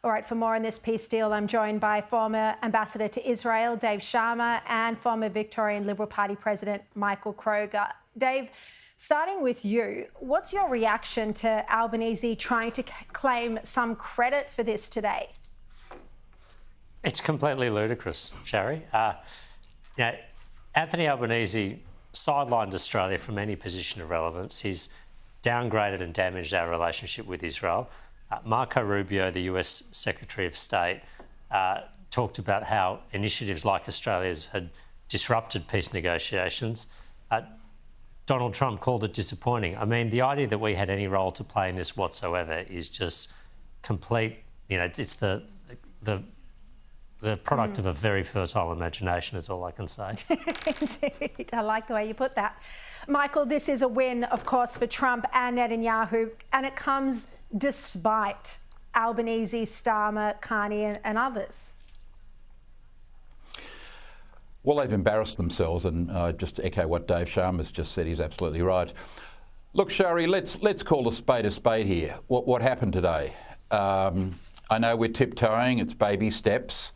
All right, for more on this peace deal, I'm joined by former Ambassador to Israel, Dave Sharma, and former Victorian Liberal Party President, Michael Kroger. Dave, starting with you, what's your reaction to Albanese trying to claim some credit for this today? It's completely ludicrous, Sharri. Anthony Albanese sidelined Australia from any position of relevance. He's downgraded and damaged our relationship with Israel. Marco Rubio, the US Secretary of State, talked about how initiatives like Australia's had disrupted peace negotiations. Donald Trump called it disappointing. I mean, the idea that we had any role to play in this whatsoever is just complete, it's the product of a very fertile imagination is all I can say. Indeed. I like the way you put that. Michael, this is a win, of course, for Trump and Netanyahu, and it comes despite Albanese, Starmer, Carney and others. Well, they've embarrassed themselves, and just to echo what Dave Sharma's just said, he's absolutely right. Look, Sharri, let's call a spade here. What happened today? I know we're tiptoeing, it's baby steps,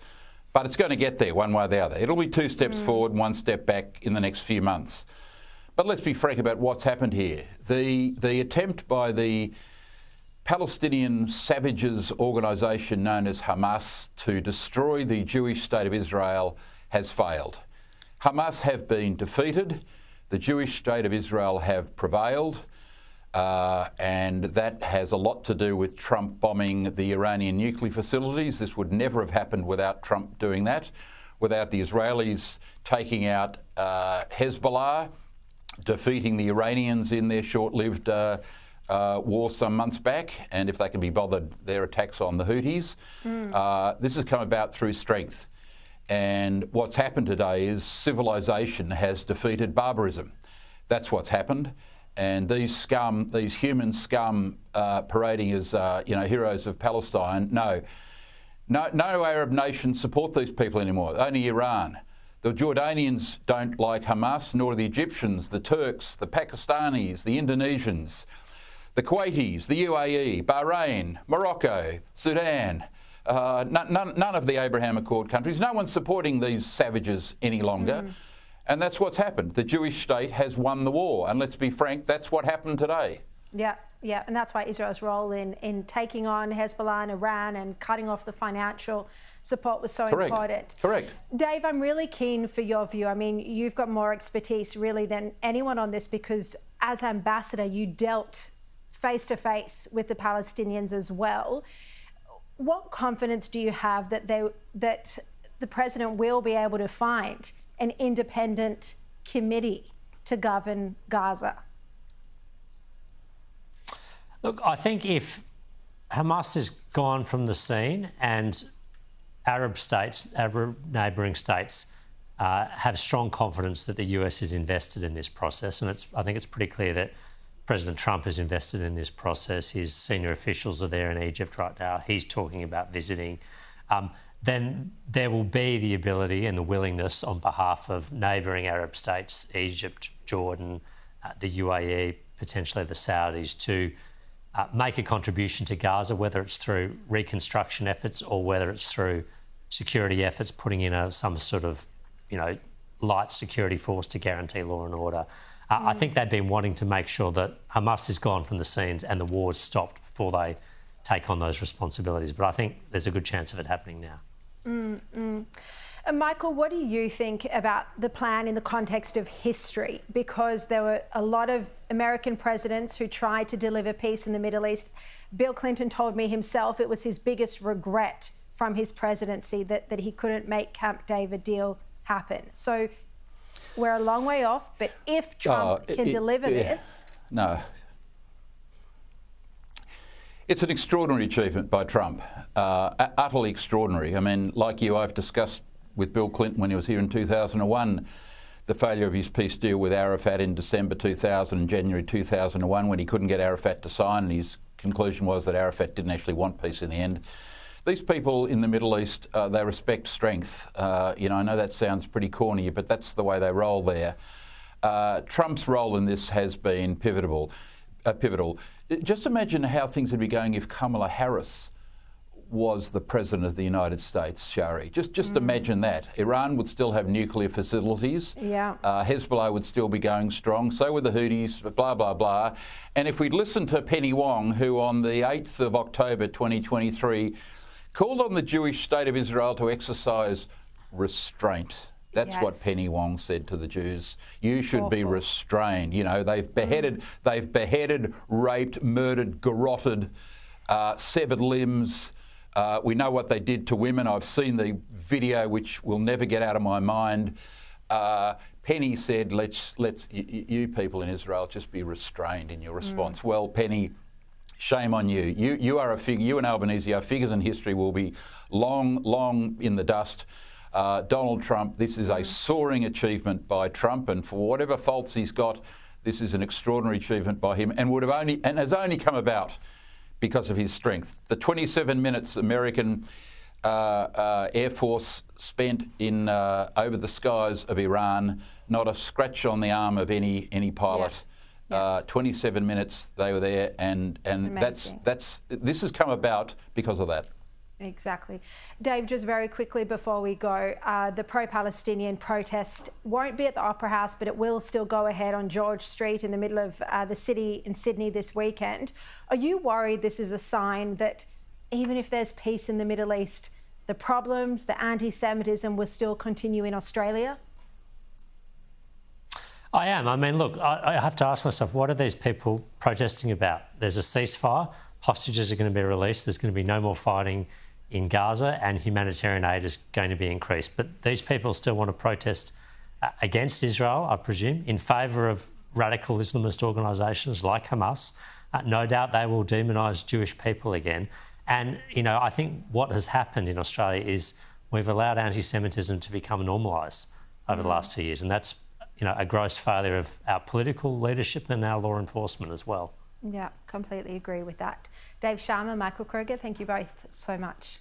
but it's going to get there one way or the other. It'll be 2 steps forward, 1 step back in the next few months. But let's be frank about what's happened here. The attempt by the Palestinian savages organisation known as Hamas to destroy the Jewish state of Israel has failed. Hamas have been defeated. The Jewish state of Israel have prevailed. And that has a lot to do with Trump bombing the Iranian nuclear facilities. This would never have happened without Trump doing that, without the Israelis taking out Hezbollah, defeating the Iranians in their short-lived war some months back, and if they can be bothered, their attacks on the Houthis. This has come about through strength. And what's happened today is civilization has defeated barbarism. That's what's happened. And these human scum parading as heroes of Palestine, no Arab nations support these people anymore, only Iran. The Jordanians don't like Hamas, nor the Egyptians, the Turks, the Pakistanis, the Indonesians, the Kuwaitis, the UAE, Bahrain, Morocco, Sudan, none of the Abraham Accord countries. No one's supporting these savages any longer. And that's what's happened. The Jewish state has won the war. And let's be frank, that's what happened today. Yeah. And that's why Israel's role in taking on Hezbollah and Iran and cutting off the financial support was so important. Correct. Dave, I'm really keen for your view. I mean, you've got more expertise really than anyone on this because as ambassador, you dealt face-to-face with the Palestinians as well. What confidence do you have that the president will be able to find an independent committee to govern Gaza? Look, I think if Hamas is gone from the scene and Arab neighbouring states have strong confidence that the US is invested in this process, and I think it's pretty clear that President Trump is invested in this process. His senior officials are there in Egypt right now. He's talking about visiting. Then there will be the ability and the willingness on behalf of neighbouring Arab states, Egypt, Jordan, the UAE, potentially the Saudis, to make a contribution to Gaza, whether it's through reconstruction efforts or whether it's through security efforts, putting in some sort of, light security force to guarantee law and order. I think they've been wanting to make sure that Hamas is gone from the scenes and the war's stopped before they take on those responsibilities. But I think there's a good chance of it happening now. And Michael, what do you think about the plan in the context of history? Because there were a lot of American presidents who tried to deliver peace in the Middle East. Bill Clinton told me himself it was his biggest regret from his presidency that he couldn't make Camp David deal happen. So we're a long way off, but if Trump can deliver this... No. It's an extraordinary achievement by Trump, utterly extraordinary. I mean, like you, I've discussed with Bill Clinton when he was here in 2001, the failure of his peace deal with Arafat in December 2000 and January 2001 when he couldn't get Arafat to sign, and his conclusion was that Arafat didn't actually want peace in the end. These people in the Middle East, they respect strength. I know that sounds pretty corny, but that's the way they roll there. Trump's role in this has been pivotal. Just imagine how things would be going if Kamala Harris was the President of the United States, Sharri. Just imagine that. Iran would still have nuclear facilities. Yeah. Hezbollah would still be going strong. So would the Houthis, blah, blah, blah. And if we'd listened to Penny Wong, who on the 8th of October 2023 called on the Jewish state of Israel to exercise restraint. That's what Penny Wong said to the Jews. You should be restrained. You know, they've beheaded, raped, murdered, garroted, severed limbs. We know what they did to women. I've seen the video, which will never get out of my mind. Penny said, let's you people in Israel just be restrained in your response. Well, Penny, shame on you. You are a figure. You and Albanese are figures in history. Will be long in the dust. Donald Trump, this is a soaring achievement by Trump, and for whatever faults he's got, this is an extraordinary achievement by him, and has only come about because of his strength. The 27 minutes American Air Force spent in over the skies of Iran, not a scratch on the arm of any pilot. 27 minutes they were there, and this has come about because of that. Exactly. Dave, just very quickly before we go, the pro-Palestinian protest won't be at the Opera House, but it will still go ahead on George Street in the middle of the city in Sydney this weekend. Are you worried this is a sign that even if there's peace in the Middle East, the problems, the anti-Semitism will still continue in Australia? I am. I mean, look, I have to ask myself, what are these people protesting about? There's a ceasefire, hostages are going to be released, there's going to be no more fighting in Gaza, and humanitarian aid is going to be increased. But these people still want to protest against Israel, I presume, in favour of radical Islamist organisations like Hamas. No doubt they will demonise Jewish people again. And, you know, I think what has happened in Australia is we've allowed anti-Semitism to become normalised over the last 2 years. And that's, you know, a gross failure of our political leadership and our law enforcement as well. Yeah, completely agree with that. Dave Sharma, Michael Kroger, thank you both so much.